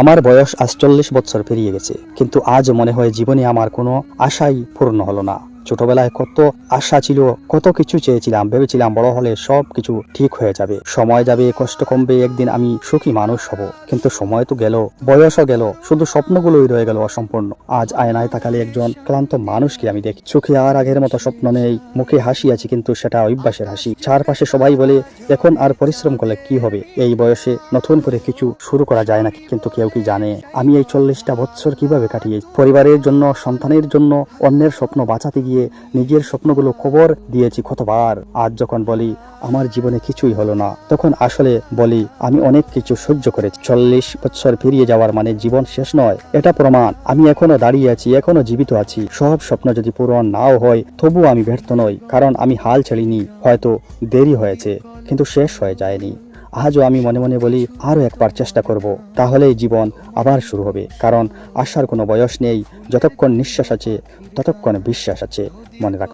আমার বয়স আজ 40 বছর পেরিয়ে গেছে, কিন্তু আজ মনে হয় জীবনে আমার কোনো আশাই পূর্ণ হলো না। ছোটবেলায় কত আশা ছিল, কত কিছু চেয়েছিলাম, ভেবেছিলাম বড় হলে সব কিছু ঠিক হয়ে যাবে, সময় যাবে, কষ্ট কমবে, একদিন আমি সুখী মানুষ হব। কিন্তু সময় তো গেল, বয়সও গেল, শুধু স্বপ্নগুলোই রয়ে গেল অসম্পূর্ণ। আজ আয়নায় তাকালে একজন ক্লান্ত মানুষকে আমি দেখি। চোখে আর আগের মতো স্বপ্ন নেই, মুখে হাসি আছে কিন্তু সেটা অভ্যাসের হাসি। চারপাশে সবাই বলে এখন আর পরিশ্রম করলে কি হবে, এই বয়সে নতুন করে কিছু শুরু করা যায় নাকি? কিন্তু কেউ কি জানে আমি এই 40টা বছর কিভাবে কাটিয়েছি? পরিবারের জন্য, সন্তানের জন্য, অন্যের স্বপ্ন বাঁচাতে গিয়ে নিজের স্বপ্নগুলো কবর দিয়েছি কতবার। আজ যখন বলি আমার জীবনে কিছুই হলো না, তখন আসলে বলি আমি অনেক কিছু সহ্য করেছি। 40 বছর পেরিয়ে যাওয়ার মানে জীবন শেষ নয়, এটা প্রমাণ আমি এখনো দাঁড়িয়ে আছি, এখনো জীবিত আছি। সব স্বপ্ন যদি পূরণ নাও হয়, তবুও আমি ব্যর্থ নই, কারণ আমি হাল ছাড়িনি। হয়তো দেরি হয়েছে, কিন্তু শেষ হয়ে যায়নি। আজও আমি মনে মনে বলি আরো একবার চেষ্টা করব, তাহলেই জীবন আবার শুরু হবে। কারণ আশার কোনো বয়স নেই, যতক্ষণ নিঃশ্বাস আছে ততক্ষণ বিশ্বাস আছে। মনে রাখ।